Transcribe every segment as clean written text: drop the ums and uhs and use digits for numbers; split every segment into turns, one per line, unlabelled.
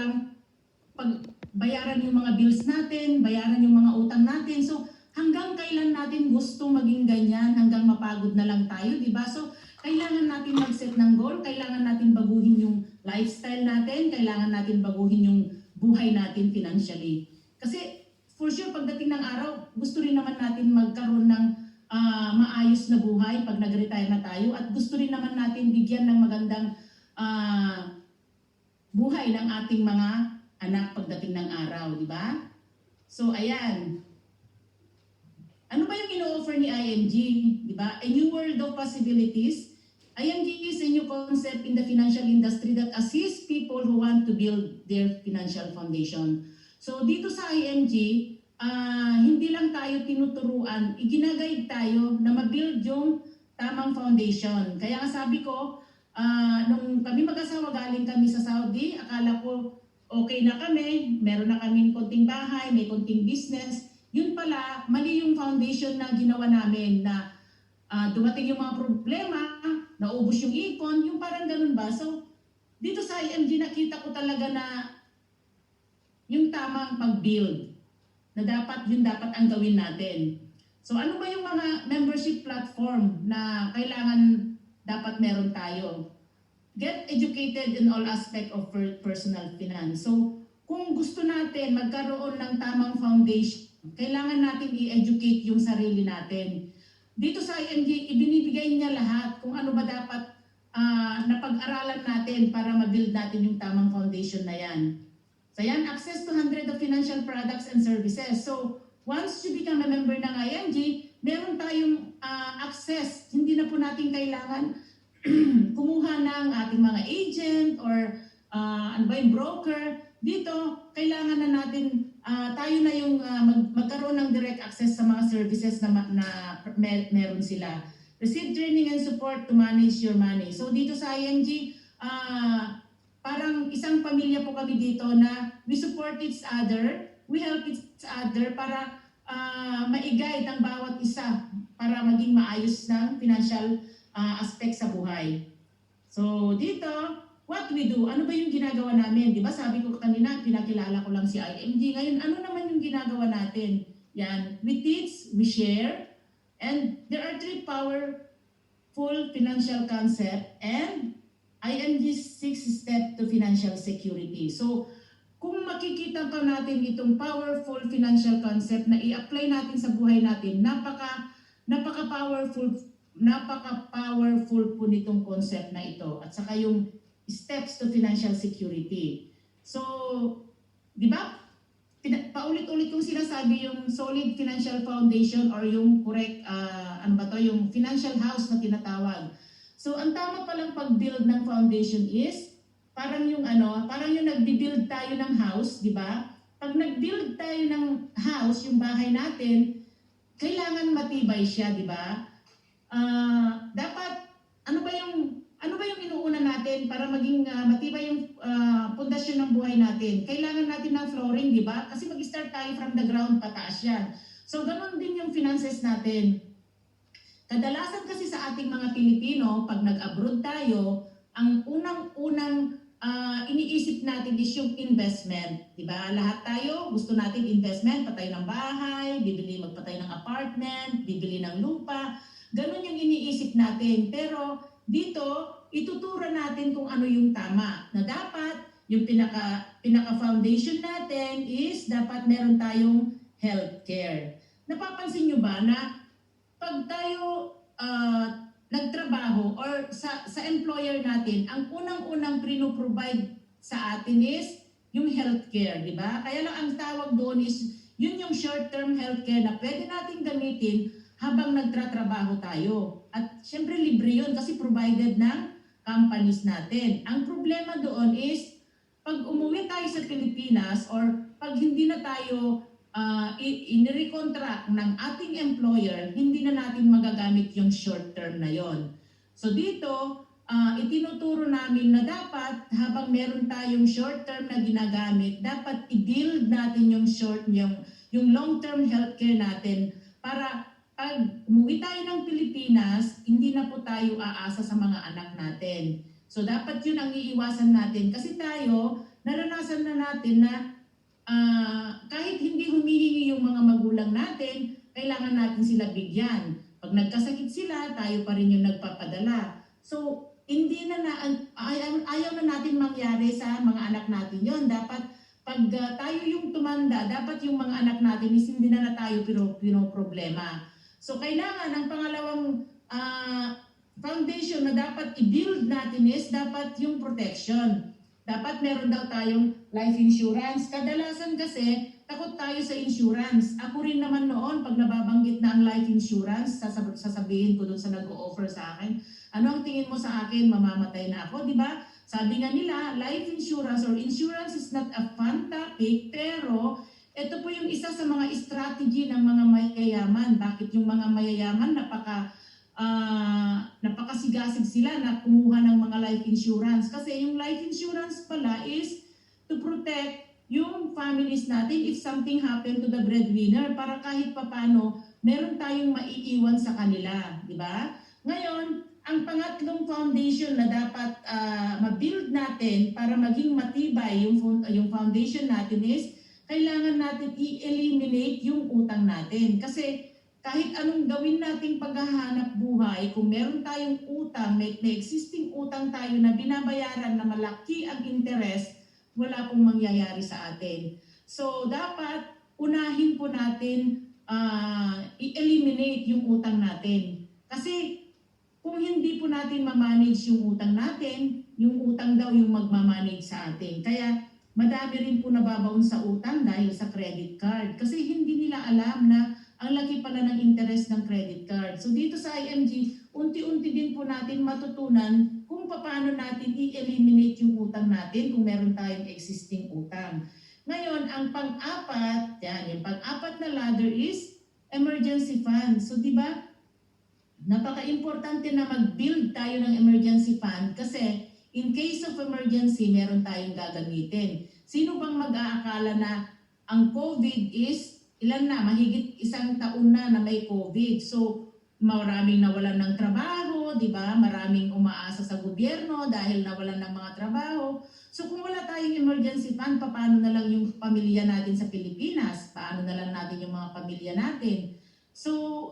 lang bayaran yung mga bills natin, bayaran yung mga utang natin. So hanggang kailan natin gusto maging ganyan, hanggang mapagod na lang tayo, di ba? So kailangan natin mag-set ng goal, kailangan natin baguhin yung lifestyle natin, kailangan natin baguhin yung buhay natin financially. Kasi for sure pagdating ng araw, gusto rin naman natin magkaroon ng maayos na buhay pag nag-retire na tayo, at gusto rin naman natin bigyan ng magandang buhay ng ating mga anak pagdating ng araw, di ba? So ayan. Ano ba yung ino-offer ni IMG, di ba? A new world of possibilities. IMG is a new concept in the financial industry that assists people who want to build their financial foundation. So dito sa IMG, hindi lang tayo tinuturuan, iginaguide tayo na ma-build yung tamang foundation. Kaya nga sabi ko, nung kami mag-asawa galing kami sa Saudi, akala ko okay na kami, meron na kaming konting bahay, may konting business. Yun pala, mali yung foundation na ginawa namin, na dumating yung mga problema, naubos yung ipon, yung parang ganun ba. So dito sa IMG nakita ko talaga na yung tamang pag-build, na dapat ang gawin natin. So ano ba yung mga membership platform na kailangan dapat meron tayo? Get educated in all aspect of personal finance. So kung gusto natin magkaroon ng tamang foundation, kailangan natin i-educate yung sarili natin. Dito sa IMG, ibinibigay niya lahat kung ano ba dapat napag-aralan natin para ma-build natin yung tamang foundation na yan. So yan, access to hundreds of financial products and services. So once you become a member ng IMG, meron tayong access. Hindi na po natin kailangan kumuha ng ating mga agent or ano ba yung broker. Dito, kailangan na natin, tayo na yung magkaroon ng direct access sa mga services na meron sila. Receive training and support to manage your money. So dito sa IMG, parang isang pamilya po kami dito na we support each other, we help each other para ma-guide ang bawat isa para maging maayos ng financial aspect sa buhay. So dito, what we do, ano ba yung ginagawa namin? Di ba sabi ko kanina, pinakilala ko lang si IMG. Ngayon, ano naman yung ginagawa natin? Yan, we teach, we share, and there are 3 powerful financial concepts and IMG's 6 step to financial security. So, kung makikita pa natin itong powerful financial concept na i-apply natin sa buhay natin, napaka-powerful po nitong concept na ito. At saka yung steps to financial security. So, di ba? Paulit-ulit kong sinasabi yung solid financial foundation or yung correct, yung financial house na tinatawag. So, ang tama palang pag-build ng foundation is, parang yung nag-build tayo ng house, di ba? Pag nag-build tayo ng house, yung bahay natin, kailangan matibay siya, di ba? Dapat, ano ba yung inuuna natin para maging matibay yung pundasyon ng buhay natin? Kailangan natin ng flooring, di ba? Kasi mag-start tayo from the ground, pataas yan. So, ganun din yung finances natin. Kadalasan kasi sa ating mga Pilipino, pag nag-abroad tayo, ang unang-unang iniisip natin is yung investment. Diba? Lahat tayo, gusto natin investment, patay ng bahay, magpatay ng apartment, bibili ng lupa. Ganun yung iniisip natin. Pero dito, ituturo natin kung ano yung tama. Na dapat, yung pinaka-foundation natin is dapat meron tayong healthcare. Napapansin nyo ba na pag tayo nagtrabaho or sa employer natin, ang unang-unang provide sa atin is yung healthcare, di ba? Kaya lang ang tawag doon is, yun yung short-term healthcare na pwede natin gamitin habang nagtratrabaho tayo. At syempre libre yun kasi provided ng companies natin. Ang problema doon is, pag umuwi tayo sa Pilipinas or pag hindi na tayo in-recontract ng ating employer, hindi na natin magagamit yung short term na yon. So dito, itinuturo namin na dapat habang meron tayong short term na ginagamit, dapat i-build natin yung long term healthcare natin para pag umuwi tayo ng Pilipinas, hindi na po tayo aasa sa mga anak natin. So dapat yun ang iiwasan natin kasi tayo, naranasan na natin na kahit hindi humihingi yung mga magulang natin, kailangan natin sila bigyan. Pag nagkasakit sila, tayo pa rin yung nagpapadala. So, hindi na, ayaw na natin mangyari sa mga anak natin yon. Dapat, pag tayo yung tumanda, dapat yung mga anak natin is hindi na tayo problema. So, kailangan ang pangalawang foundation na dapat i-build natin is dapat yung protection. Dapat meron daw tayong life insurance. Kadalasan kasi, takot tayo sa insurance. Ako rin naman noon, pag nababanggit na ang life insurance, sasabihin ko doon sa nag-o-offer sa akin, ano ang tingin mo sa akin? Mamamatay na ako, di ba? Sabi nga nila, life insurance or insurance is not a fun topic, pero ito po yung isa sa mga strategy ng mga mayayaman. Bakit yung mga mayayaman napakasigasig sila na kumuha ng mga life insurance? Kasi yung life insurance pala is to protect yung families natin if something happen to the breadwinner, para kahit papano meron tayong maiiwan sa kanila, di ba? Ngayon, ang pangatlong foundation na dapat ma-build natin para maging matibay yung foundation natin is kailangan natin i-eliminate yung utang natin. Kasi kahit anong gawin nating paghahanap buhay, kung meron tayong utang, may existing utang tayo na binabayaran na malaki ang interest, wala pong mangyayari sa atin. So, dapat unahin po natin i-eliminate yung utang natin. Kasi kung hindi po natin ma-manage yung utang natin, yung utang daw yung magmamanage sa atin. Kaya madami rin po nababaon sa utang dahil sa credit card. Kasi hindi nila alam na ang laki pala ng interest ng credit card. So dito sa IMG, unti-unti din po natin matutunan kung paano natin i-eliminate yung utang natin kung meron tayong existing utang. Ngayon, ang pang-apat, yung pang-apat na ladder is emergency fund. So di ba, napaka-importante na mag-build tayo ng emergency fund kasi in case of emergency, meron tayong gagamitin. Sino bang mag-aakala na ang COVID is ilan na, mahigit 1 taon na may COVID. So, maraming nawalan ng trabaho, di ba? Maraming umaasa sa gobyerno dahil nawalan ng mga trabaho. So, kung wala tayong emergency fund, paano na lang yung pamilya natin sa Pilipinas? Paano na lang natin yung mga pamilya natin? So,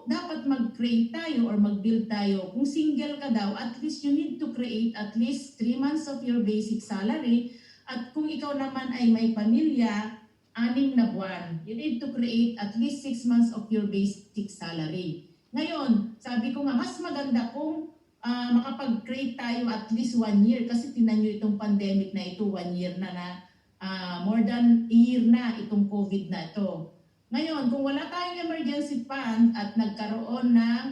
dapat mag-create tayo or mag-build tayo. Kung single ka daw, at least you need to create at least 3 months of your basic salary. At kung ikaw naman ay may pamilya, 6 na buwan. You need to create at least 6 months of your basic salary. Ngayon, sabi ko nga, mas maganda kung makapag-create tayo at least 1 year. Kasi tinan nyo itong pandemic na ito, 1 year na more than a year na itong COVID na ito. Ngayon, kung wala tayong emergency fund at nagkaroon ng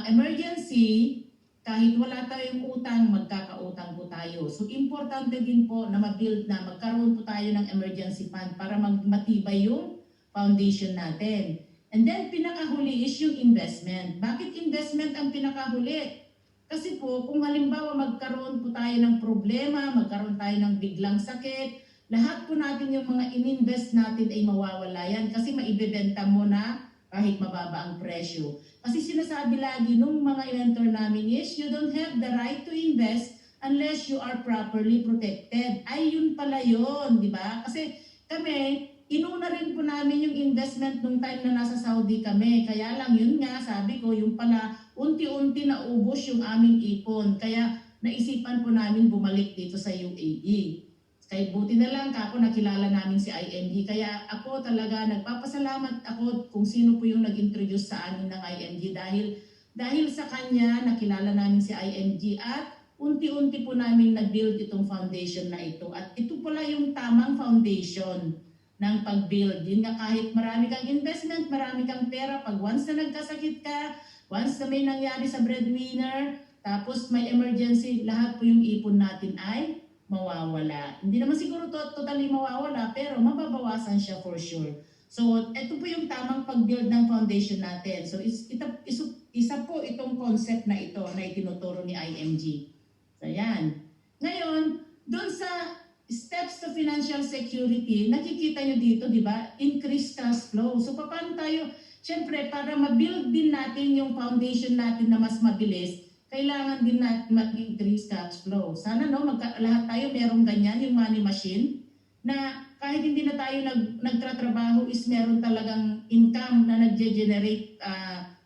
emergency, kahit wala tayong utang, magkakautang po tayo. So, importante din po na ma-build na magkaroon po tayo ng emergency fund para matibay yung foundation natin. And then, pinakahuli is yung investment. Bakit investment ang pinakahuli? Kasi po, kung halimbawa magkaroon po tayo ng problema, magkaroon tayo ng biglang sakit, lahat po natin yung mga ininvest natin ay mawawala yan kasi maibebenta mo na kahit mababa ang presyo. Kasi sinasabi lagi nung mga mentor namin is, you don't have the right to invest unless you are properly protected. Ay, yun pala yun, di ba? Kasi kami, inuna rin po namin yung investment nung time na nasa Saudi kami. Kaya lang yun nga, sabi ko, yung pala unti-unti na ubos yung aming ipon. Kaya naisipan po namin bumalik dito sa UAE. Kaya buti na lang kako nakilala namin si IMG. Kaya ako talaga nagpapasalamat ako kung sino po yung nag-introduce sa amin ng IMG dahil sa kanya nakilala namin si IMG at unti-unti po namin nag-build itong foundation na ito. At ito pala yung tamang foundation ng pag-build. Yun nga, kahit marami kang investment, marami kang pera, pag once na nagkasakit ka, once na may nangyari sa breadwinner, tapos may emergency, lahat po yung ipon natin ay mawawala. Hindi naman siguro totally mawawala, pero mababawasan siya for sure. So, ito po yung tamang pag-build ng foundation natin. So, isa po itong concept na ito na itinuturo ni IMG. So, yan. Ngayon, doon sa steps to financial security, nakikita nyo dito, di ba? Increase cash flow. So, paano tayo, syempre, para ma-build din natin yung foundation natin na mas mabilis, kailangan din natin mag-increase cash flow. Sana lahat tayo merong ganyan, yung money machine, na kahit hindi na tayo nagtratrabaho is meron talagang income na nagge-generate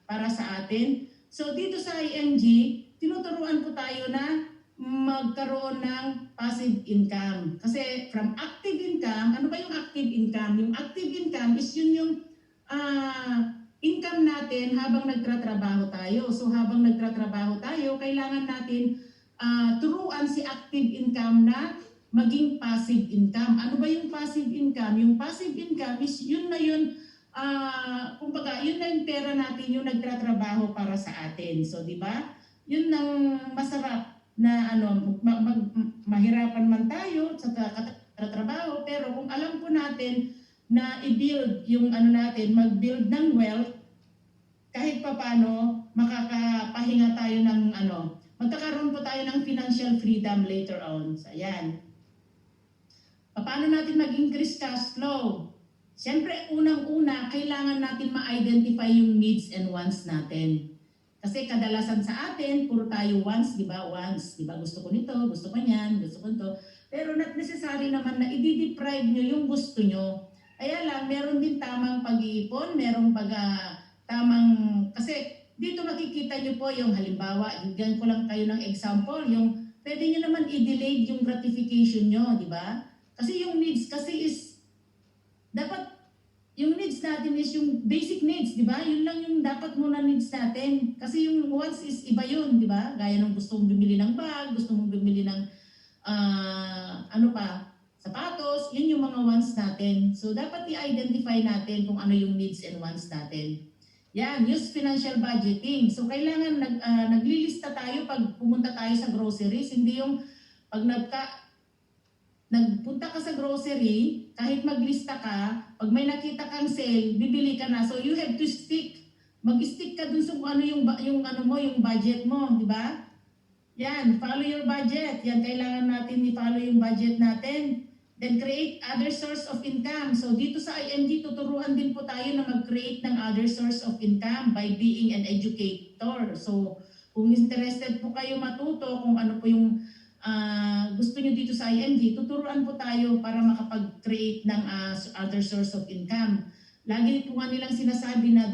para sa atin. So dito sa IMG, tinuturuan po tayo na magkaroon ng passive income. Kasi from active income, ano ba yung active income? Yung active income is yun yung income natin habang nagtratrabaho tayo. So habang nagtratrabaho tayo, kailangan natin turuan si active income na maging passive income. Ano ba yung passive income? Yung passive income is yun na yun, kumbaga, yun na yung pera natin yung nagtratrabaho para sa atin. So, di ba? Yun ang masarap na mahirapan man tayo sa trabaho, pero kung alam po natin na i-build yung natin, mag-build ng wealth, kahit pa paano, makakapahinga tayo ng magkakaroon po tayo ng financial freedom later on. So, ayan. Paano natin mag-increase cash flow? Siyempre, unang-una, kailangan natin ma-identify yung needs and wants natin. Kasi kadalasan sa atin, puro tayo wants, di ba? Wants, di ba? Gusto ko nito, gusto ko niyan, gusto ko nito. Pero not necessary naman na i-deprive nyo yung gusto nyo. Kaya lang, meron din tamang pag-iipon, merong kasi dito makikita nyo po yung halimbawa, bigyan ko lang kayo ng example, yung pwede nyo naman i-delay yung gratification nyo, di ba? Kasi yung needs kasi is, dapat, yung needs natin is yung basic needs, di ba? Yun lang yung dapat muna needs natin. Kasi yung wants is iba yun, di ba? Gaya ng gusto mong bumili ng bag, gusto mong bumili ng, sapatos, yun yung mga wants natin. So, dapat i-identify natin kung ano yung needs and wants natin. Yan, use financial budgeting. So, kailangan naglilista tayo pag pumunta tayo sa groceries. Hindi yung pag nagpunta ka sa grocery, kahit maglista ka, pag may nakita kang sale, bibili ka na. So you have to stick. Mag-stick ka dun sa ano yung budget mo, di ba? Yan, follow your budget. Yan, kailangan natin i-follow yung budget natin. Then create other source of income. So dito sa IMG, tuturuan din po tayo na mag-create ng other source of income by being an educator. So kung interested po kayo matuto kung ano po yung gusto nyo dito sa IMG, tuturuan po tayo para makapag-create ng other source of income. Lagi po nga nilang sinasabi na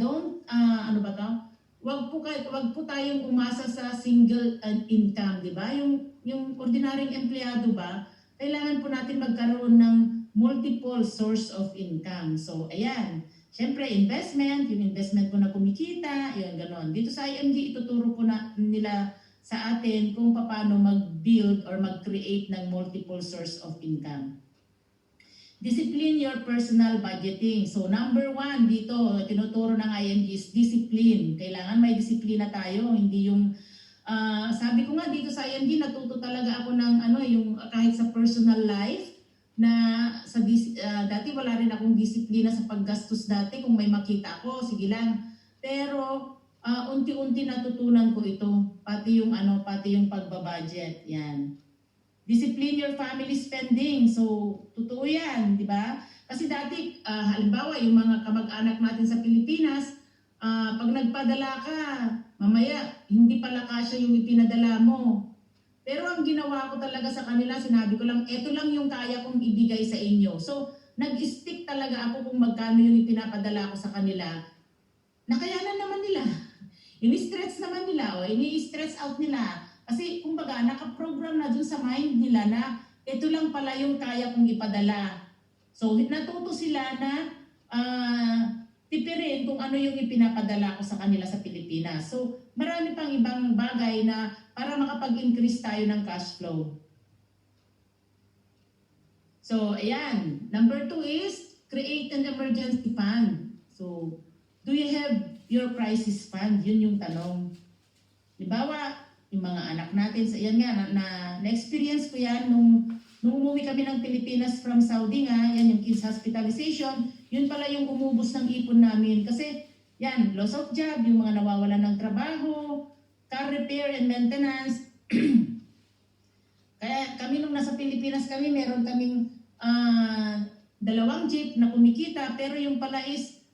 wag po tayong umasa sa single income, di ba? Yung ordinaryong empleyado ba, kailangan po natin magkaroon ng multiple source of income. So, ayan. Siyempre, investment, yung investment po na kumikita, yun, gano'n. Dito sa IMG, ituturo po nila sa atin kung paano mag-build or mag-create ng multiple source of income. Discipline your personal budgeting. So number 1 dito, tinuturo ng IMG is discipline. Kailangan may disiplina tayo, hindi yung sabi ko nga dito sa IMG, natuto talaga ako ng yung kahit sa personal life na dati wala rin akong disiplina sa paggastos dati. Kung may makita ako, sige lang. Pero unti-unti natutunan ko ito, pati yung pagbabudget, yan. Discipline your family spending. So, totoo yan, di ba? Kasi dati, halimbawa, yung mga kamag-anak natin sa Pilipinas, pag nagpadala ka, mamaya, hindi pala kasya yung ipinadala mo. Pero ang ginawa ko talaga sa kanila, sinabi ko lang, eto lang yung kaya kong ibigay sa inyo. So, nag-stick talaga ako kung magkano yung ipinapadala ko sa kanila. Nakayanan naman nila. Ini-stretch naman nila o ini-stretch out nila. Kasi kumbaga naka-program na dun sa mind nila na ito lang pala yung kaya kong ipadala. So natuto sila na tipirin kung ano yung ipinapadala ko sa kanila sa Pilipinas. So marami pang ibang bagay na para makapag-increase tayo ng cash flow. So ayan, number 2 is create an emergency fund. So do you have your crisis fund? Yun yung tanong. Halimbawa, yung mga anak natin, yan nga, na-experience ko yan nung umuwi kami ng Pilipinas from Saudi nga, yan yung kids hospitalization, yun pala yung umubos ng ipon namin. Kasi, yan, loss of job, yung mga nawawalan ng trabaho, car repair and maintenance. Kaya kami nung nasa Pilipinas kami, meron kaming 2 jeep na kumikita, pero yung pala is,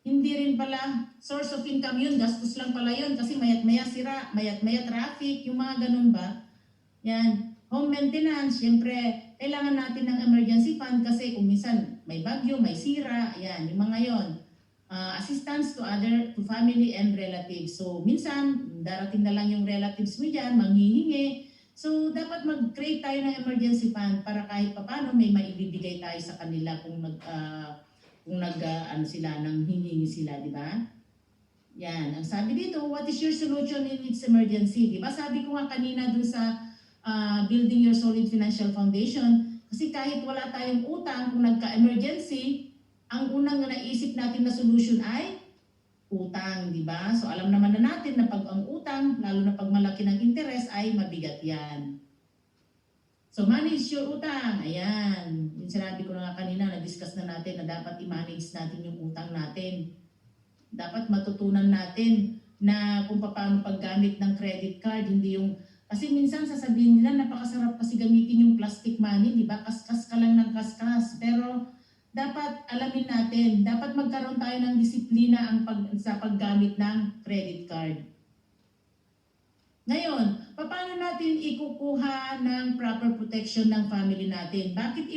hindi rin pala source of income yun, gastos lang pala yun kasi mayat-maya sira, mayat-maya traffic, yung mga ganun ba. Yan, home maintenance, syempre, kailangan natin ng emergency fund kasi minsan may bagyo, may sira, ayan, yung mga yon. Assistance to family and relatives. So, minsan, darating na lang yung relatives mo dyan, manghihingi. So, dapat mag-create tayo ng emergency fund para kahit papano may maibibigay tayo sa kanila kung sila, nang hihingi sila, di ba? Yan. Ang sabi dito, what is your solution in its emergency? Di ba? Sabi ko nga kanina dun sa building your solid financial foundation, kasi kahit wala tayong utang, kung nagka-emergency, ang unang naisip natin na solution ay utang, di ba? So alam naman na natin na pag ang utang, lalo na pag malaki ng interest, ay mabigat yan. So manage your utang. Ayan. Yung sinabi ko na nga kanina, na-discuss na natin na dapat i-manage natin yung utang natin. Dapat matutunan natin na kung paano paggamit ng credit card, hindi yung... Kasi minsan sasabihin nila, napakasarap kasi gamitin yung plastic money, di ba? Kaskas ka lang ng kaskas. Pero dapat alamin natin, dapat magkaroon tayo ng disiplina sa paggamit ng credit card. Ngayon, paano natin ikukuha ng proper protection ng family natin? Bakit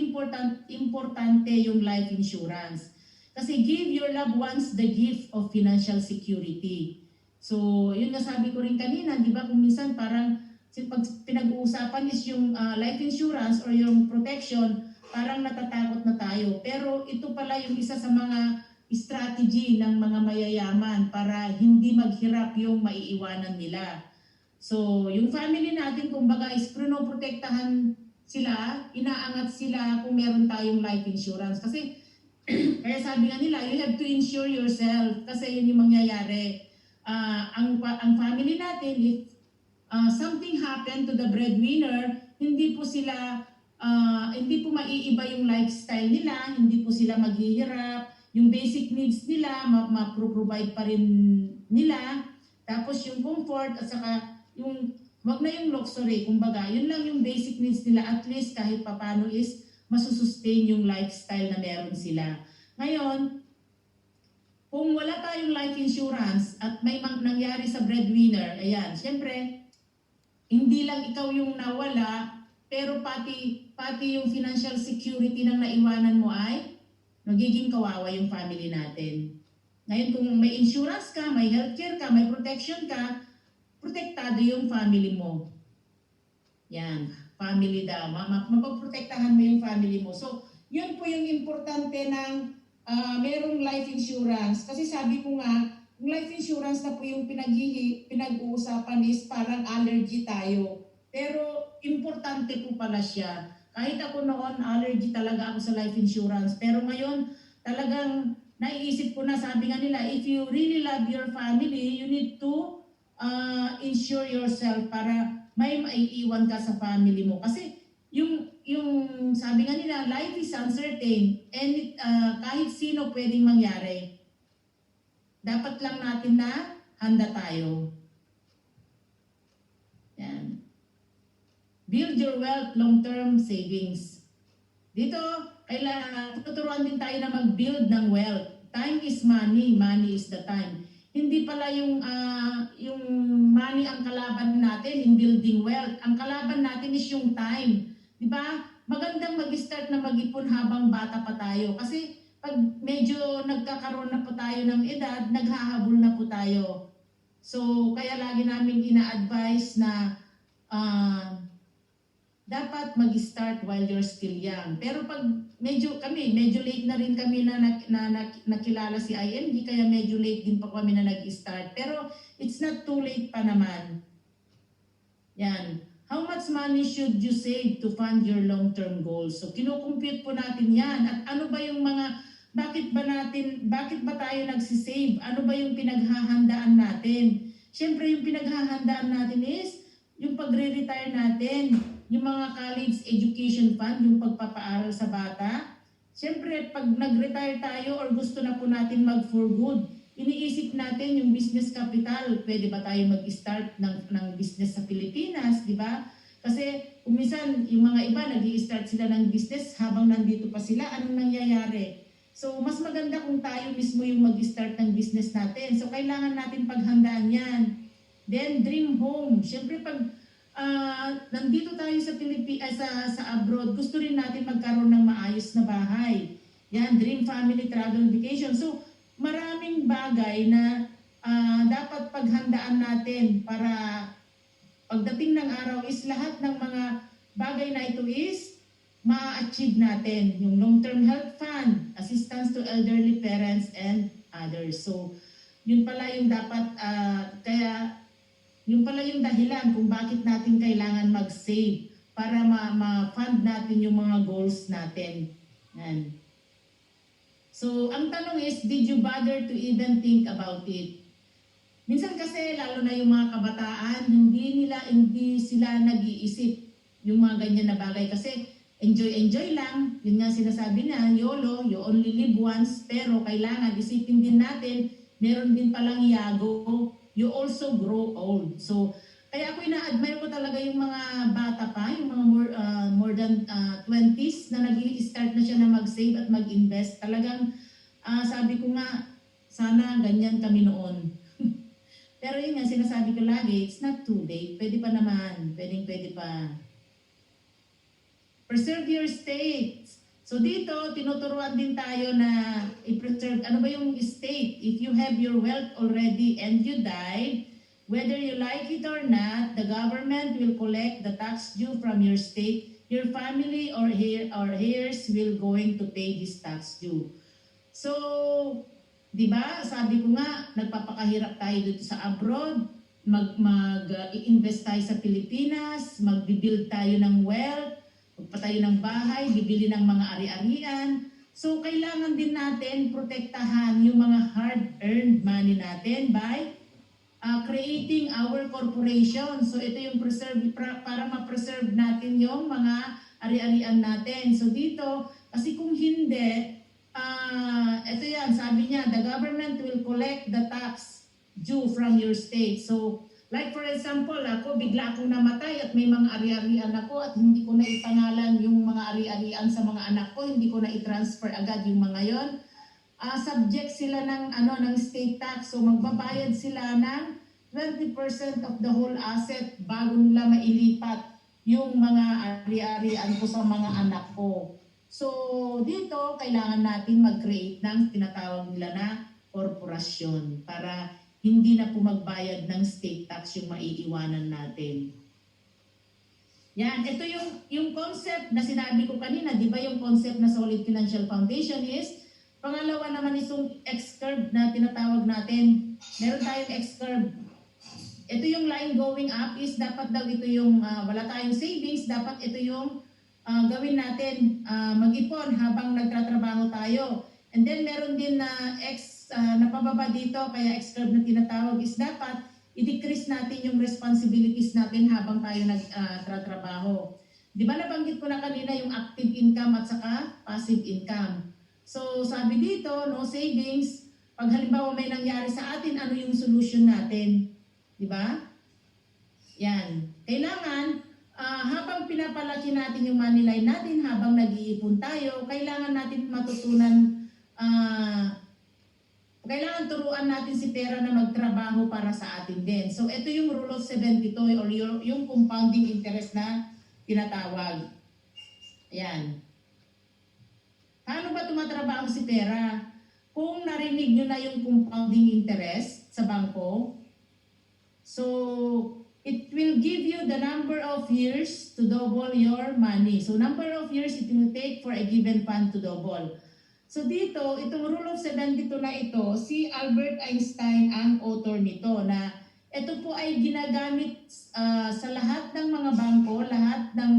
importante yung life insurance? Kasi give your loved ones the gift of financial security. So, yun nga sabi ko rin kanina, di ba? Kung minsan parang pag pinag-uusapan is yung life insurance or yung protection, parang natatakot na tayo. Pero ito pala yung isa sa mga strategy ng mga mayayaman para hindi maghirap yung maiiwanan nila. So, yung family natin, kumbaga, is pinoprotektahan sila, inaangat sila kung meron tayong life insurance. Kasi, kaya sabi nga nila, you have to insure yourself kasi yun yung mangyayari. Ang family natin, if something happened to the breadwinner, hindi po maiiba yung lifestyle nila, hindi po sila maghihirap, yung basic needs nila, ma-provide pa rin nila, tapos yung comfort at saka yung, wag na yung luxury, kumbaga, yun lang yung basic needs nila, at least kahit papano is masusustain yung lifestyle na meron sila. Ngayon, kung wala tayong life insurance at may nangyari sa breadwinner, ayan, syempre, hindi lang ikaw yung nawala, pero pati yung financial security ng naiwanan mo ay magiging kawawa yung family natin. Ngayon, kung may insurance ka, may healthcare ka, may protection ka, protektado yung family mo. Yan, family daw. Mapaprotektahan mo yung family mo. So, yun po yung importante ng merong life insurance. Kasi sabi ko nga, yung life insurance na po yung pinag-uusapan is parang allergy tayo. Pero importante po pala siya. Kahit ako noon, allergy talaga ako sa life insurance. Pero ngayon, talagang naiisip ko na, sabi nga nila, if you really love your family, you need to insure yourself para may maiiwan ka sa family mo. Kasi yung sabi nga nila, life is uncertain and kahit sino pwedeng mangyari. Dapat lang natin na handa tayo. Yan. Build your wealth, long-term savings. Dito, kailangan tuturuan din tayo na mag-build ng wealth. Time is money, money is the time. Hindi pala yung money ang kalaban natin in building wealth. Ang kalaban natin is yung time. Di ba? Magandang mag-start na mag-ipon habang bata pa tayo. Kasi pag medyo nagkakaroon na po tayo ng edad, naghahabol na po tayo. So, kaya lagi namin ina-advise na dapat mag-start while you're still young. Pero pag medyo late na rin kami na nakilala si IMG, kaya medyo late din pa kami na nag-start. Pero it's not too late pa naman. Yan. How much money should you save to fund your long-term goals? So, kinukumpute po natin yan. At ano ba yung bakit ba tayo nagsisave? Ano ba yung pinaghahandaan natin? Siyempre, yung pinaghahandaan natin is yung pagre-retire natin, yung mga college education fund, yung pagpapaaral sa bata. Siyempre, pag nag-retire tayo or gusto na po natin mag-for good, iniisip natin yung business capital. Pwede ba tayo mag-start ng business sa Pilipinas, di ba? Kasi kung minsan, yung mga iba, nag-i-start sila ng business habang nandito pa sila, anong nangyayari? So, mas maganda kung tayo mismo yung mag-start ng business natin. So, kailangan natin paghandaan yan. Then, dream home. Siyempre, pag nandito tayo sa sa abroad, gusto rin natin magkaroon ng maayos na bahay. Yan, dream family travel vacation. So, maraming bagay na dapat paghandaan natin para pagdating ng araw is lahat ng mga bagay na ito is ma-achieve natin. Yung long-term health fund, assistance to elderly parents and others. So, yun pala yung dapat, yun pala yung dahilan kung bakit natin kailangan mag-save para ma-fund natin yung mga goals natin. Yan. So, ang tanong is, did you bother to even think about it? Minsan kasi, lalo na yung mga kabataan, hindi sila nag-iisip yung mga ganyan na bagay. Kasi, enjoy lang. Yun nga sinasabi na, YOLO, you only live once. Pero kailangan isipin din natin, meron din palang yago, you also grow old. So, kaya ako ina-admire ko talaga yung mga bata pa, yung mga more than 20s na nag-i-start na siya na mag-save at mag-invest. Talagang sabi ko nga, sana ganyan kami noon. Pero yun nga, sinasabi ko lagi, it's not too late. Pwede pa naman. Pwede pa. Preserve your state. So dito, tinuturuan din tayo na i-preserve. Ano ba yung state? If you have your wealth already and you died, whether you like it or not, the government will collect the tax due from your state. Your family or heirs will going to pay this tax due. So, di ba? Sabi ko nga, nagpapakahirap tayo dito sa abroad, mag-i-invest tayo sa Pilipinas, mag-build tayo ng wealth, magpatayo ng bahay, bibili ng mga ari-arian. So, kailangan din natin protektahan yung mga hard-earned money natin by creating our corporation. So, ito yung para ma-preserve natin yung mga ari-arian natin. So, dito, kasi kung hindi, ito yan, sabi niya, the government will collect the tax due from your state. So, like for example, ako, bigla akong namatay at may mga ari-arian ako at hindi ko na ipangalan yung mga ari-arian sa mga anak ko, hindi ko na i-transfer agad yung mga yon. Subject sila ng state tax. So, magbabayad sila ng 20% of the whole asset bago nila mailipat yung mga ari-arian ko sa mga anak ko. So, dito, kailangan natin mag-create ng tinatawag nila na korporasyon para hindi na po magbayad ng state tax yung maiiwanan natin. Yan, ito yung concept na sinabi ko kanina, di ba yung concept na solid financial foundation is, pangalawa naman isang X-curve na tinatawag natin. Meron tayong X-curve. Ito yung line going up is dapat daw ito yung wala tayong savings, dapat ito yung gawin natin, mag-ipon habang nagtatrabaho tayo. And then meron din na na pababa dito, kaya X-curve na tinatawag is dapat i-decrease natin yung responsibilities natin habang tayo nagtatrabaho. Di ba nabanggit ko na kanina yung active income at saka passive income. So sabi dito, no savings, pag halimbawa may nangyari sa atin, ano yung solution natin? Di ba? Yan. Kailangan, habang pinapalaki natin yung money line natin, habang nag-iipon tayo, kailangan natin matutunan, kailangan turuan natin si pera na magtrabaho para sa atin din. So, ito yung rule of 72 or yung compounding interest na tinatawag. Ayan. Paano ba tumatrabaho si pera? Kung narinig nyo na yung compounding interest sa bangko, so, it will give you the number of years to double your money. So, number of years it will take for a given fund to double. So, dito, itong rule of 72 na ito, si Albert Einstein ang author nito na ito po ay ginagamit sa lahat ng mga bangko, lahat ng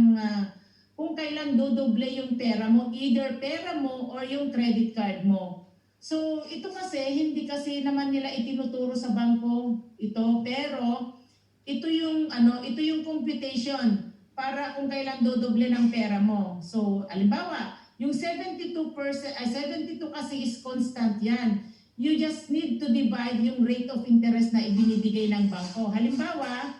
kung kailan dodoble yung pera mo, either pera mo or yung credit card mo. So, ito kasi, hindi kasi naman nila itinuturo sa bangko ito, pero ito yung computation para kung kailan dodoble ng pera mo. So, halimbawa, yung 72% kasi is constant yan. You just need to divide yung rate of interest na ibinibigay ng bangko. Halimbawa,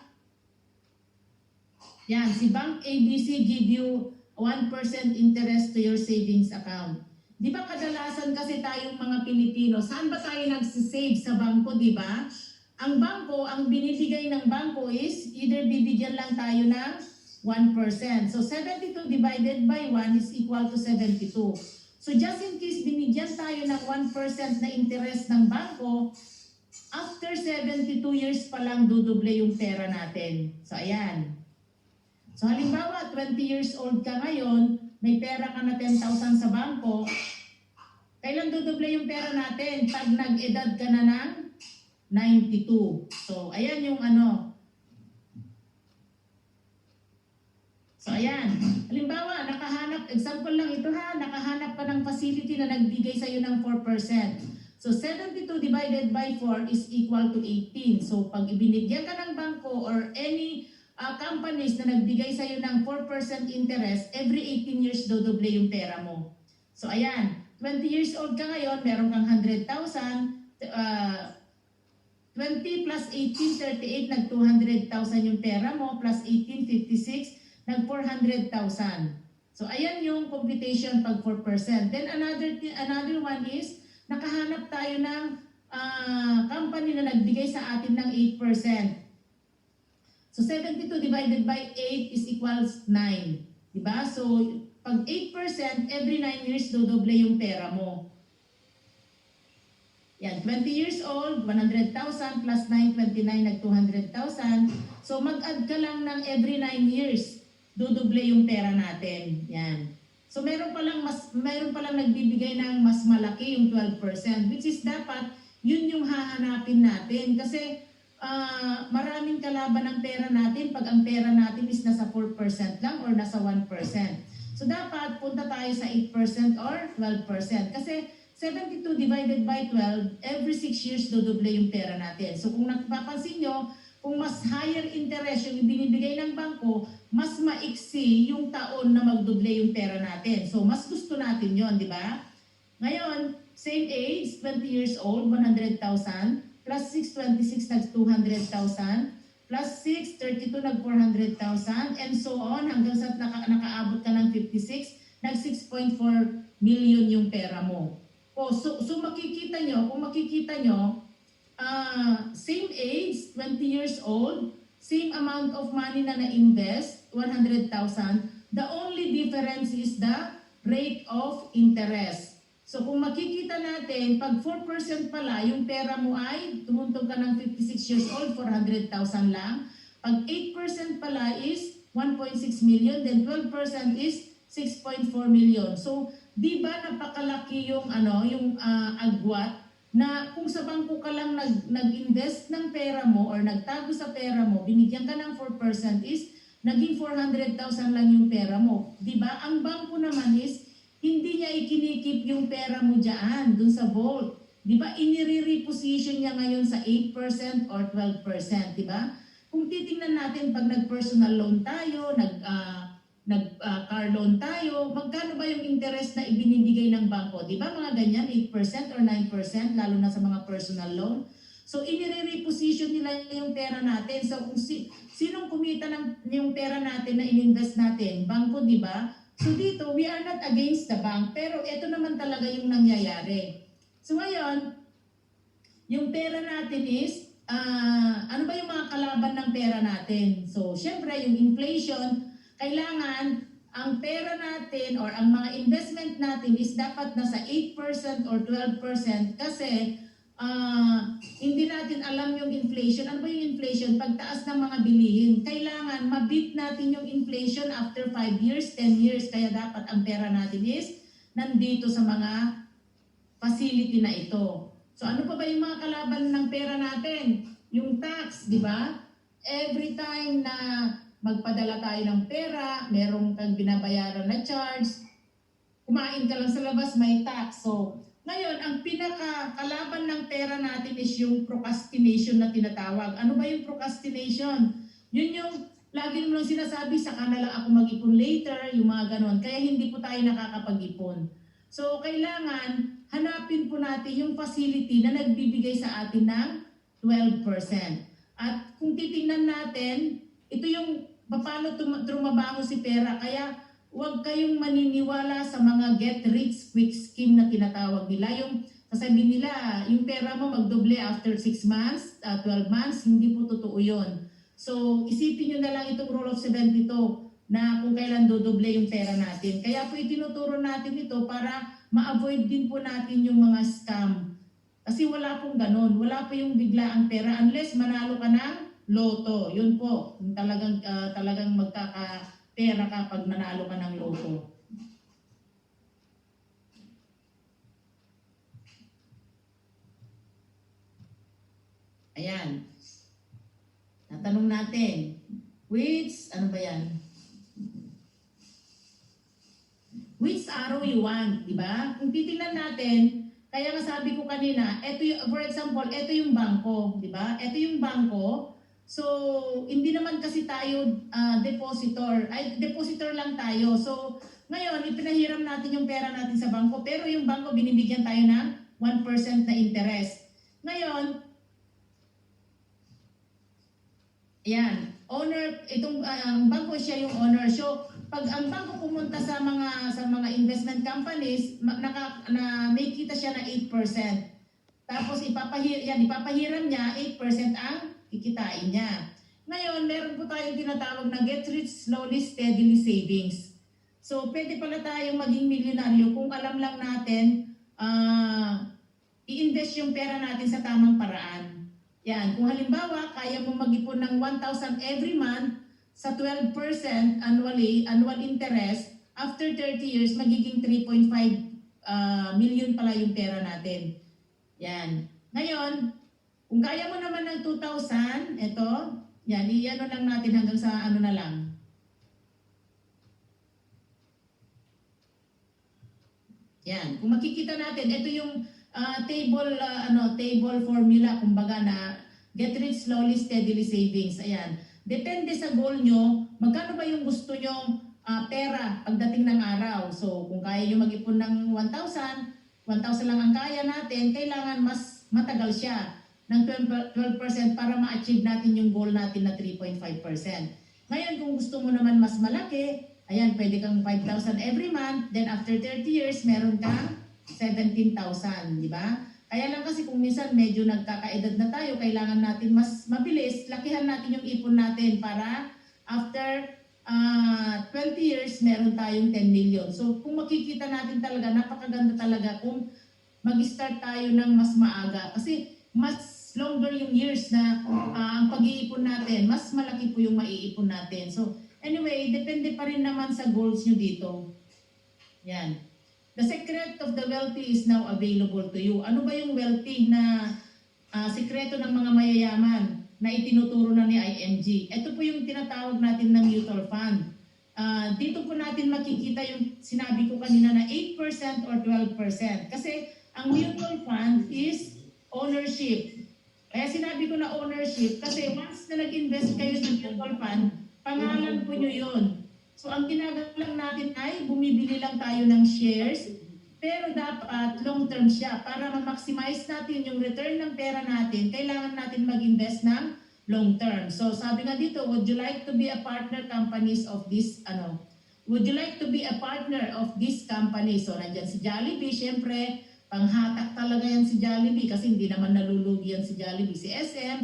yan, si Bank ABC give you 1% interest to your savings account. Di ba kadalasan kasi tayong mga Pilipino, saan ba tayo nagsisave sa bangko, di ba? Ang bangko, ang binibigay ng bangko is either bibigyan lang tayo ng 1%. So 72 divided by 1 is equal to 72. So just in case binigyan tayo ng 1% na interest ng bangko, after 72 years pa lang dudoble yung pera natin. So ayan. So halimbawa, 20 years old ka ngayon, may pera ka na 10,000 sa bangko, kailan dudoble yung pera natin? Pag nag-edad ka na ng 92. So ayan yung ano. So ayan. Halimbawa, example lang ito ha, nakahanap ka ng facility na nagbigay sa'yo ng 4%. So 72 divided by 4 is equal to 18. So pag ibinigyan ka ng bangko or any companies na nagbigay sa'yo ng 4% interest, every 18 years dodoble yung pera mo. So ayan, 20 years old ka ngayon, meron kang 100,000, 20 plus 18, 38, nag 200,000 yung pera mo, plus 18, 56, nag 400,000. So ayan yung computation pag 4%. Then another one is, nakahanap tayo ng company na nagbigay sa atin ng 8%. So 72 divided by 8 is equals 9. Diba? So pag 8%, every 9 years dodoble yung pera mo. Yan, 20 years old, 100,000 plus 9, 29, nag 200,000. So mag-add ka lang ng every 9 years, dodoble yung pera natin. Yan. So meron pa lang nagbibigay ng mas malaki yung 12%, which is dapat yun yung hahanapin natin kasi maraming kalaban ng pera natin pag ang pera natin is nasa 4% lang or nasa 1%. So dapat punta tayo sa 8% or 12% kasi 72 divided by 12, every 6 years dodoble yung pera natin. So kung napapansin nyo, kung mas higher interest yung ibinibigay ng bangko, mas maiksi yung taon na magdoble yung pera natin. So mas gusto natin yon, di ba? Ngayon, same age, 20 years old, 100,000, plus 6, 26, nag 200,000, plus 6, 32, nag 400,000, and so on, hanggang sa nakaabot ka ng 56, nag 6.4 million yung pera mo. So makikita nyo, kung makikita nyo, same age, 20 years old, same amount of money na na-invest, 100,000. The only difference is the rate of interest. So kung makikita natin, pag 4% pala, yung pera mo ay tumuntong ka ng 56 years old, 400,000 lang. Pag 8% pala is 1.6 million, then 12% is 6.4 million. So, di ba napakalaki yung agwat na kung sa bangko ka lang nag-invest ng pera mo or nagtago sa pera mo, binigyan ka ng 4% is naging 400,000 lang yung pera mo. Di ba? Ang bangko naman is hindi niya ikinikip yung pera mo dyan, dun sa vault. Di ba? Inire-reposition niya ngayon sa 8% or 12%. Di ba? Kung titingnan natin pag nag-personal loan tayo, car loan tayo, magkano ba yung interest na ibinibigay ng bangko? Di ba mga ganyan, 8% or 9%, lalo na sa mga personal loan? So, inire-reposition nila yung pera natin. So, kung sinong kumita ng yung pera natin na ininvest natin? Bangko, di ba? So, dito, we are not against the bank, pero ito naman talaga yung nangyayari. So, ngayon, yung pera natin is, ano ba yung mga kalaban ng pera natin? So, syempre, yung inflation, kailangan ang pera natin or ang mga investment natin is dapat nasa 8% or 12% kasi hindi natin alam yung inflation. Ano ba yung inflation? Pagtaas ng mga bilihin. Kailangan mabit natin yung inflation after 5 years, 10 years. Kaya dapat ang pera natin is nandito sa mga facility na ito. So ano pa ba yung mga kalaban ng pera natin? Yung tax, di ba? Every time na magpadala tayo ng pera, merong kang binabayaran na charge, kumain ka lang sa labas, may tax. So, ngayon, ang pinakakalaban ng pera natin is yung procrastination na tinatawag. Ano ba yung procrastination? Yun yung lagi naman sinasabi, saka na lang ako mag-ipon later, yung mga ganon. Kaya hindi po tayo nakakapag-ipon. So, kailangan hanapin po natin yung facility na nagbibigay sa atin ng 12%. At kung titingnan natin, ito yung paano trumabaho si pera. Kaya huwag kayong maniniwala sa mga get rich quick scheme na tinatawag nila. Yung sasabihin nila, yung pera mo magdoble after 6 months, 12 months, hindi po totoo yun. So isipin nyo na lang itong rule of 72 na kung kailan dodoble yung pera natin. Kaya po itinuturo natin ito para ma-avoid din po natin yung mga scam. Kasi wala pong ganun. Wala po yung biglaang pera unless manalo ka ng loto. Yun po. Yung talagang magkakapera ka pag manalo ka ng loto. Ayan. Natanong natin, ano ba yan? Which arrow you want, di ba? Kung titingnan natin, kaya nga sabi ko kanina, for example, ito yung bangko, di ba? Ito yung bangko. So, hindi naman kasi tayo depositor lang tayo. So, ngayon, ipinahiram natin yung pera natin sa bangko, pero yung bangko binibigyan tayo ng 1% na interest. Ngayon, ayan, itong bangko siya yung owner. So, pag ang bangko pumunta sa mga investment companies, may kita siya na 8%. Tapos ipapahiram niya, 8% ang kikitain niya. Ngayon, meron po tayong tinatawag na get rich slowly, steadily savings. So, pwede pala tayong maging milyonaryo kung alam lang natin i-invest yung pera natin sa tamang paraan. Yan, kung halimbawa, kaya mo mag-ipon ng 1,000 every month sa 12% annual interest, after 30 years, magiging 3.5 million pala yung pera natin. Yan. Ngayon, kung kaya mo naman ng 2,000, yan, i-ano lang natin hanggang sa ano na lang. Yan, kung makikita natin, ito yung table formula, kumbaga na get rich slowly, steadily savings. Ayan. Depende sa goal nyo, magkano ba yung gusto nyo pera pagdating ng araw. So, kung kaya nyo mag-ipon ng 1,000 lang ang kaya natin, kailangan mas matagal siya ng 12% para ma-achieve natin yung goal natin na 3.5%. Ngayon, kung gusto mo naman mas malaki, ayan, pwede kang 5,000 every month, then after 30 years, meron kang 17,000, di ba? Kaya lang kasi kung minsan medyo nagkakaedad na tayo, kailangan natin mas mabilis, lakihan natin yung ipon natin para after 20 years, meron tayong 10 million. So kung makikita natin talaga, napakaganda talaga kung mag-start tayo ng mas maaga. Kasi mas longer yung years na ang pag-iipon natin, mas malaki po yung maiipon natin. So anyway, depende pa rin naman sa goals nyo dito. Yan. The secret of the wealthy is now available to you. Ano ba yung wealthy na sikreto ng mga mayayaman na itinuturo na ni IMG? Ito po yung tinatawag natin na mutual fund. Dito po natin makikita yung sinabi ko kanina na 8% or 12%. Kasi ang mutual fund is ownership. Kaya sinabi ko na ownership kasi once na nag-invest kayo sa mutual fund, pangalan po nyo yun. So ang ginagawa lang natin ay bumibili lang tayo ng shares, pero dapat long-term siya. Para ma-maximize natin yung return ng pera natin, kailangan natin mag-invest ng long-term. So sabi nga dito, would you like to be a partner companies of this, would you like to be a partner of this company? So nandyan si Jollibee, syempre, panghatak talaga yan si Jollibee kasi hindi naman nalulugi yan si Jollibee. Si SM,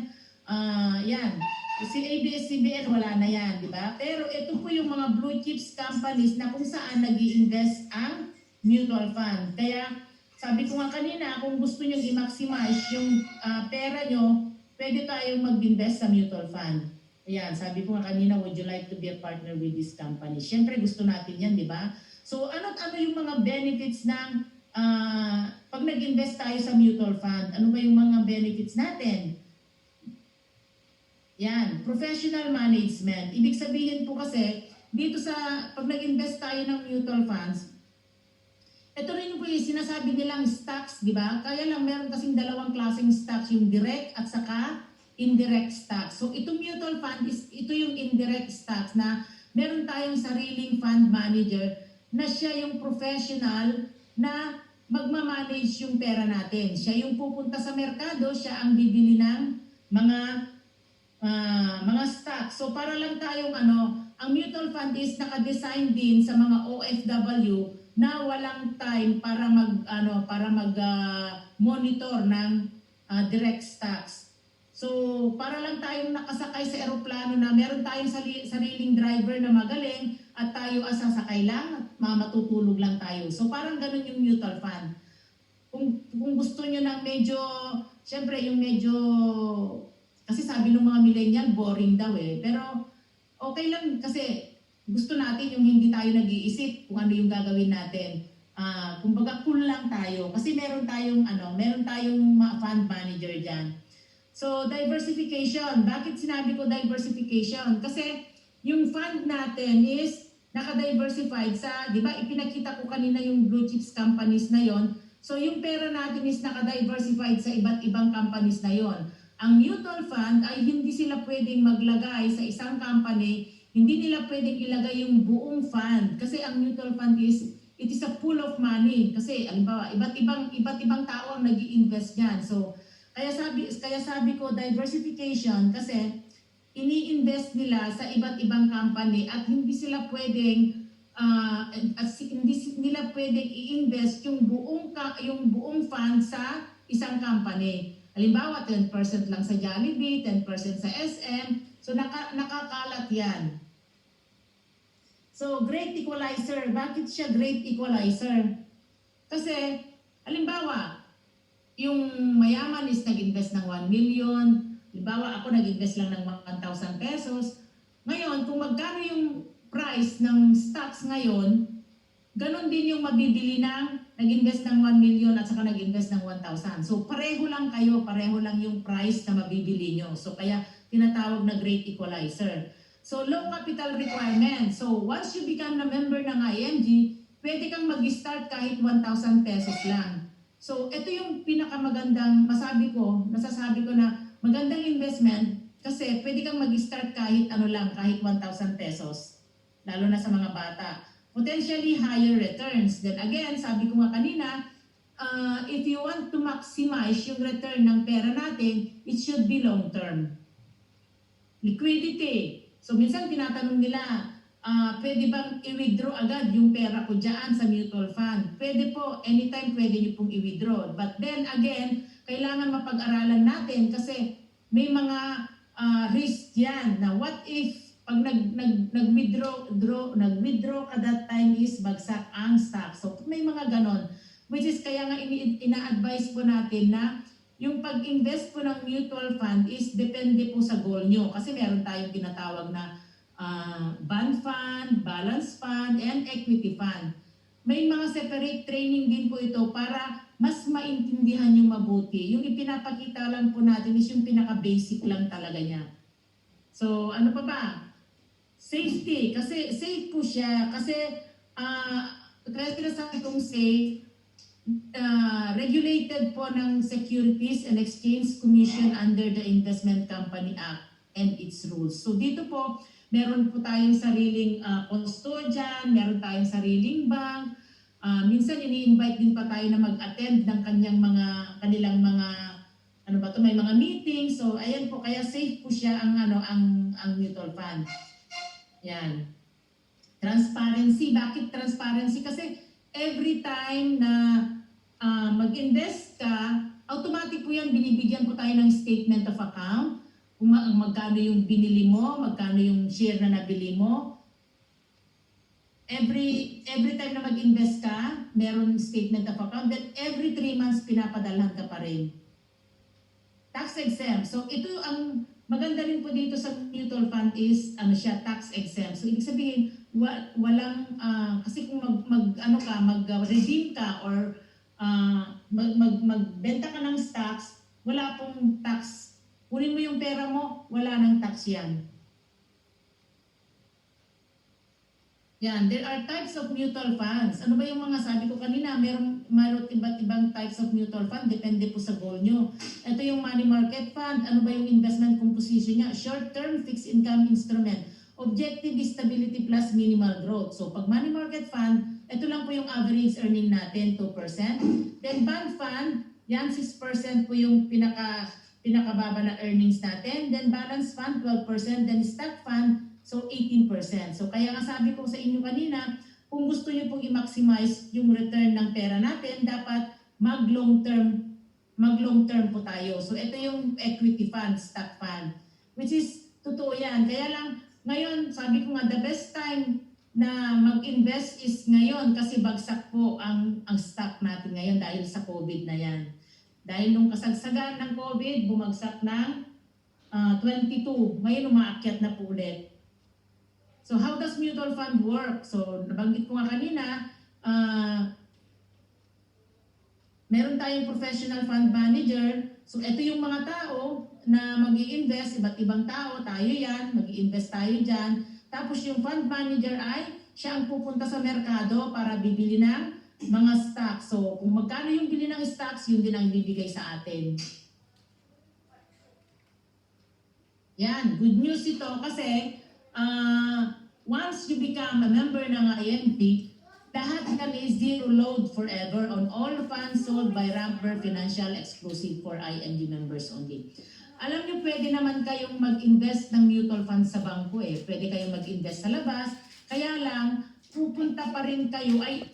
yan. Si ABS-CBN, wala na yan, di ba? Pero ito po yung mga blue chips companies na kung saan nag-i-invest ang mutual fund. Kaya, sabi ko nga kanina, kung gusto nyo i-maximize yung pera nyo, pwede tayong mag-invest sa mutual fund. Ayan, sabi ko nga kanina, would you like to be a partner with this company? Siyempre, gusto natin yan, di ba? So, ano yung mga benefits ng pag nag-invest tayo sa mutual fund? Ano ba yung mga benefits natin? Yan, professional management. Ibig sabihin po kasi, dito pag nag-invest tayo ng mutual funds, ito rin po yung sinasabi nilang stocks, di ba? Kaya lang meron kasing dalawang klaseng stocks, yung direct at saka indirect stocks. So itong mutual fund, ito yung indirect stocks na meron tayong sariling fund manager na siya yung professional na magmamanage yung pera natin. Siya yung pupunta sa merkado, siya ang bibili ng mga stocks. So para lang tayong ang mutual fund is naka-design din sa mga OFW na walang time para monitor ng direct stocks. So, para lang tayong nakasakay sa eroplano na meron tayong sariling driver na magaling at tayo as sasakay lang at matutulog lang tayo. So, parang ganun yung mutual fund. Kung gusto nyo ng medyo, syempre yung medyo, kasi sabi ng mga millennial, boring daw eh. Pero, okay lang kasi gusto natin yung hindi tayo nag-iisip kung ano yung gagawin natin. Kumbaga cool lang tayo kasi meron tayong fund manager diyan. So diversification, bakit sinabi ko diversification? Kasi yung fund natin is naka-diversified sa, 'di ba? Ipinakita ko kanina yung blue chips companies na 'yon. So yung pera natin is naka-diversified sa iba't ibang companies na 'yon. Ang mutual fund ay hindi sila pwedeng maglagay sa isang company, hindi nila pwedeng ilagay yung buong fund kasi ang mutual fund it is a pool of money kasi halimbawa iba't ibang tao ang nag-i-invest diyan. So kaya sabi ko diversification kasi ini-invest nila sa iba't ibang company at hindi sila pwedeng hindi nila pwedeng i-invest yung buong fund sa isang company. Halimbawa 10% lang sa Jollibee, 10% sa SM. So nakakalat 'yan. So great equalizer. Bakit siya great equalizer? Kasi halimbawa yung mayaman is nag-invest ng 1 million. Halimbawa, ako nag-invest lang ng 1,000 pesos. Ngayon, kung magkano yung price ng stocks ngayon, ganon din yung mabibili ng nag-invest ng 1 million at saka nag-invest ng 1,000. So, pareho lang kayo, pareho lang yung price na mabibili nyo. So, kaya tinatawag na great equalizer. So, low capital requirement. So, once you become a member ng IMG, pwede kang mag-start kahit 1,000 pesos lang. So, ito yung pinakamagandang nasasabi ko na magandang investment kasi pwede kang mag-start kahit ano lang, kahit 1,000 pesos. Lalo na sa mga bata. Potentially higher returns. Then again, sabi ko nga kanina, if you want to maximize yung return ng pera natin, it should be long-term. Liquidity. So, minsan tinatanong nila, pwede bang i-withdraw agad yung pera ko dyan sa mutual fund? Pwede po, anytime pwede nyo pong i-withdraw. But then again, kailangan mapag-aralan natin kasi may mga risk yan na what if pag nag-withdraw ka that time is bagsak ang stock. So may mga ganon. Which is kaya nga ina-advise po natin na yung pag-invest po ng mutual fund is depende po sa goal nyo. Kasi meron tayong tinatawag na bond fund, balance fund, and equity fund. May mga separate training din po ito para mas maintindihan yung mabuti. Yung ipinapakita lang po natin is yung pinaka-basic lang talaga niya. So, ano pa ba? Safety. Kasi safe po siya. Kasi, kaya sinasabi kong safe, regulated po ng Securities and Exchange Commission under the Investment Company Act and its rules. So, dito po, meron po tayong sariling custodian, meron tayong sariling bank. Minsan ini-invite din pa tayo na mag-attend ng kanilang mga may mga meetings. So ayan po, kaya safe po siya ang mutual fund. Yan. Transparency. Bakit transparency? Kasi every time na mag-invest ka, automatic po yan, binibigyan po tayo ng statement of account. Kung magkano yung binili mo, magkano yung share na nabili mo. Every time na mag-invest ka, meron statement of account. Then every 3 months, pinapadalhan ka pa rin. Tax exempt. So ito ang maganda rin po dito sa mutual fund is tax exempt. So ibig sabihin, walang, kasi kung mag-redeem ka or magbenta ka ng stocks, wala pong tax. Kunin mo yung pera mo, wala nang tax yan. Yan, there are types of mutual funds. Ano ba yung mga sabi ko kanina? Meron iba't ibang types of mutual fund, depende po sa goal nyo. Ito yung money market fund. Ano ba yung investment composition niya? Short-term fixed income instrument. Objective is stability plus minimal growth. So pag money market fund, ito lang po yung average earning natin, 2%. Then bond fund, yan 6% po yung pinakababa na earnings natin. Then balance fund, 12%. Then stock fund, so 18%. So kaya nga sabi ko sa inyo kanina, kung gusto nyo pong i-maximize yung return ng pera natin, dapat mag-long term mag long term po tayo. So ito yung equity fund, stock fund, which is totoo yan. Kaya lang ngayon, sabi ko nga the best time na mag-invest is ngayon kasi bagsak po ang stock natin ngayon dahil sa COVID na yan. Dahil nung kasagsagan ng COVID, bumagsak ng 22. Ngayon umaakyat na po ulit. So how does mutual fund work? So nabanggit ko nga kanina, meron tayong professional fund manager. So ito yung mga tao na mag-i-invest, iba't ibang tao, tayo yan, mag-i-invest tayo dyan. Tapos yung fund manager ay siya ang pupunta sa merkado para bibili ng mga stocks. So kung magkano yung bili ng stocks, yun din ang bibigay sa atin. Yan, good news ito kasi once you become a member ng IMT, lahat yan is zero load forever on all funds sold by Ramper Financial exclusive for IMG members only. Alam niyo, pwede naman kayong mag-invest ng mutual funds sa bangko eh. Pwede kayong mag-invest sa labas. Kaya lang, pupunta pa rin kayo ay